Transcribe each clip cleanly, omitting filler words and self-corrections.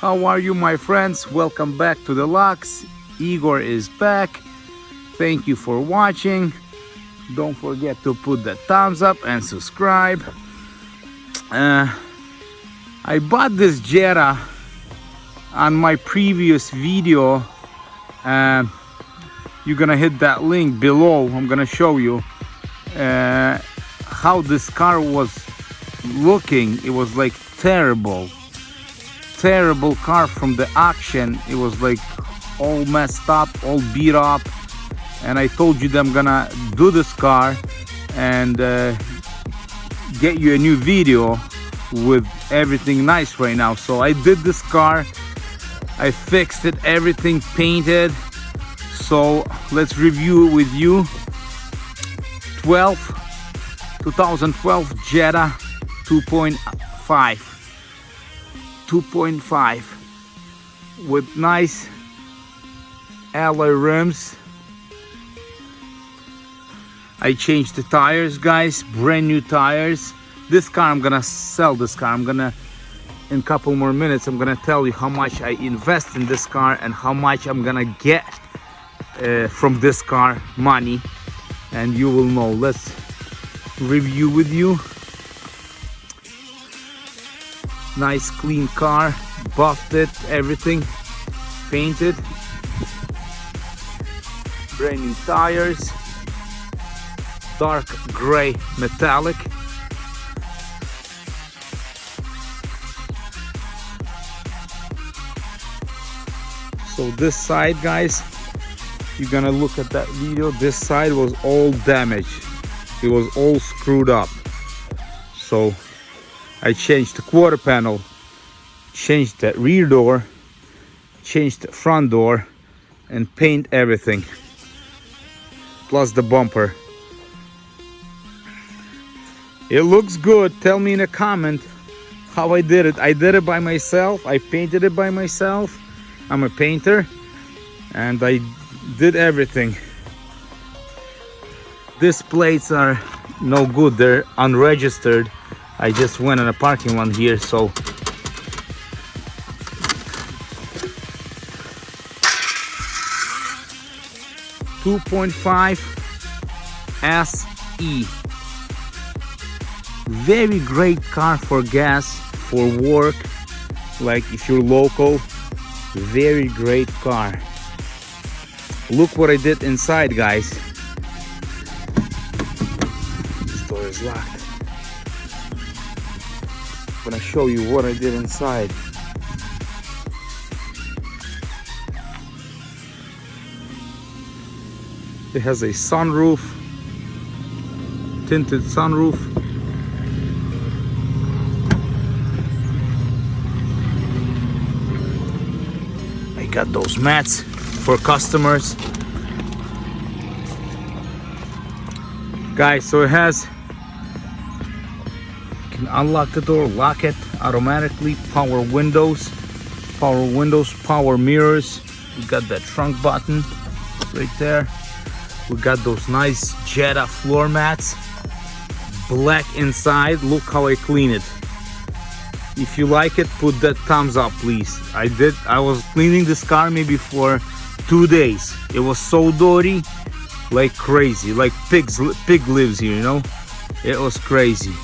How are you, my friends? Welcome back to the Lux. Igor is back. Thank you for watching. Don't forget to put the thumbs up and subscribe. I bought this Jetta on my previous video. You're gonna hit that link below. I'm gonna show you how this car was looking. It was like terrible car from the auction. It was like all messed up, all beat up, and I told you that I'm gonna do this car and get you a new video with everything nice right now. So I did this car, I fixed it, everything painted. So let's review it with you. 2012 Jetta 2.5 with nice alloy rims. I changed the tires, guys, brand new tires. This car, I'm gonna sell this car. In a couple more minutes, I'm gonna tell you how much I invest in this car and how much I'm gonna get from this car money, and you will know. Let's review with you. Nice clean car, buffed it, everything painted, brand new tires, dark gray metallic. So this side, guys, you're gonna look at that video, this side was all damaged. It was all screwed up. So I changed the quarter panel, changed the rear door, changed the front door, and paint everything, plus the bumper. It looks good. Tell me in a comment how I did it. I did it by myself. I painted it by myself. I'm a painter and I did everything. These plates are no good, they're unregistered. I just went in a parking lot here, so .5 SE. Very great car for gas, for work, like if you're local. Very great car. Look what I did inside, guys. This door is locked. I'm gonna show you what I did inside. It has a sunroof, tinted sunroof. I got those mats for customers. Guys, so it has, you can unlock the door, lock it automatically, power windows, power mirrors. We got that trunk button right there. We got those nice Jetta floor mats, black inside. Look how I clean it. If you like it, put that thumbs up, please. I was cleaning this car maybe for 2 days. It was so dirty, like crazy, like pig lives here, you know. It was crazy.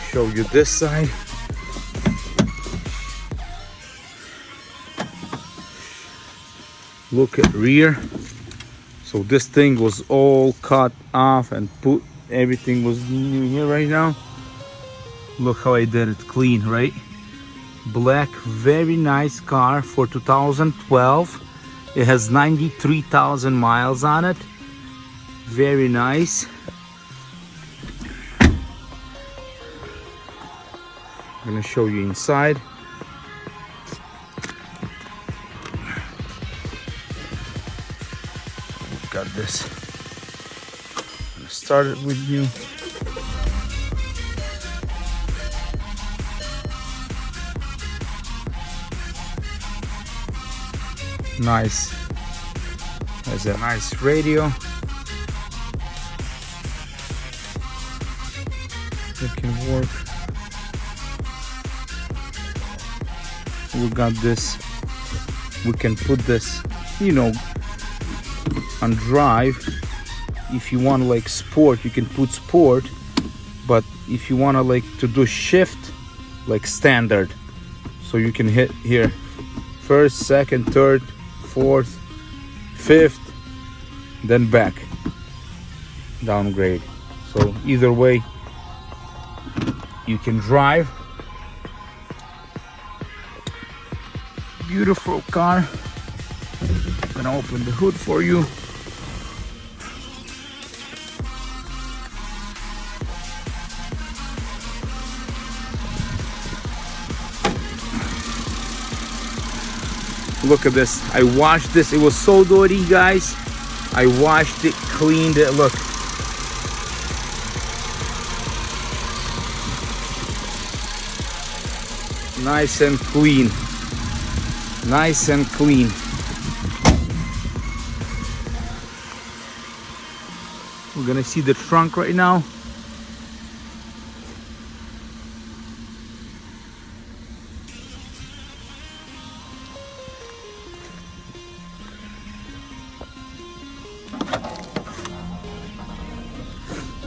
Show you this side. Look at rear. So this thing was all cut off and put, everything was new here right now. Look how I did it, clean, right? Black, very nice car for 2012. It has 93,000 miles on it. Very nice. I'm gonna show you inside. Got this. I'm gonna start it with you. Nice. There's a nice radio. It can work. We got this. We can put this, you know, on drive. If you want like sport, you can put sport, but if you want to like to do shift, like standard, so you can hit here first, second, third, fourth, fifth, then back, downgrade. So either way you can drive. Beautiful car. I'm gonna open the hood for you. Look at this. I washed this. It was so dirty, guys. I washed it, cleaned it. Look. Nice and clean. Nice and clean. We're gonna see the trunk right now.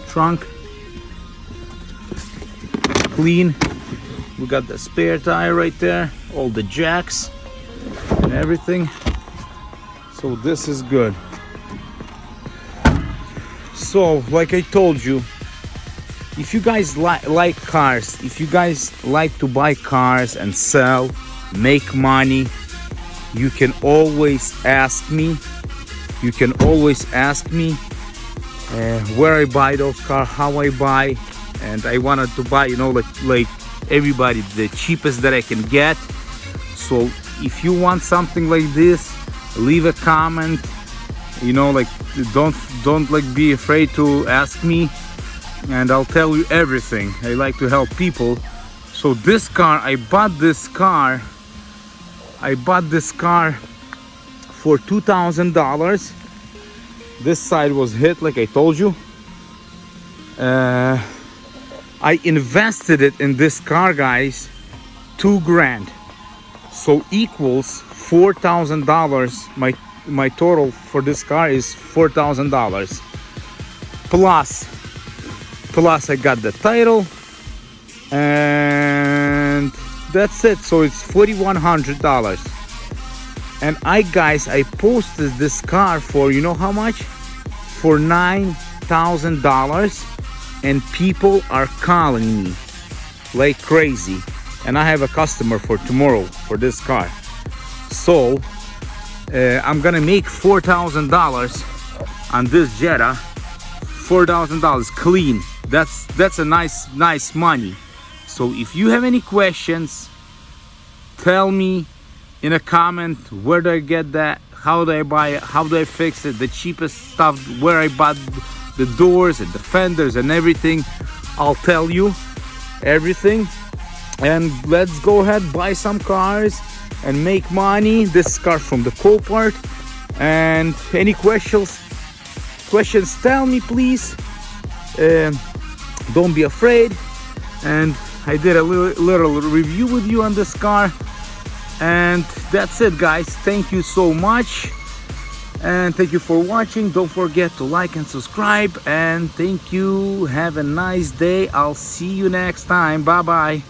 Trunk clean. We got the spare tire right there, all the jacks and everything, so this is good. So like I told you, if you guys like cars, if you guys like to buy cars and sell, make money, you can always ask me. You can always ask me where I buy those cars, how I buy, and I wanted to buy, you know, like everybody, the cheapest that I can get. So if you want something like this, leave a comment, you know, like don't like be afraid to ask me, and I'll tell you everything. I like to help people. So this car, I bought this car for $2,000. This side was hit, like I told you. I invested it in this car, guys, $2 grand, so equals $4,000. My total for this car is $4,000 plus I got the title, and that's it. So it's $4,100. And I posted this car for, you know how much? For $9,000. And people are calling me like crazy, and I have a customer for tomorrow for this car. So I'm gonna make $4,000 on this Jetta. $4,000 clean. That's a nice money. So if you have any questions, tell me in a comment, where do I get that, how do I buy it, how do I fix it, the cheapest stuff, where I bought the doors and the fenders and everything. I'll tell you everything, and let's go ahead, buy some cars and make money. This car from the Copart. And any questions, tell me please. Don't be afraid. And I did a little review with you on this car, and that's it, guys. Thank you so much, and thank you for watching. Don't forget to like and subscribe, and thank you. Have a nice day. I'll see you next time. Bye bye.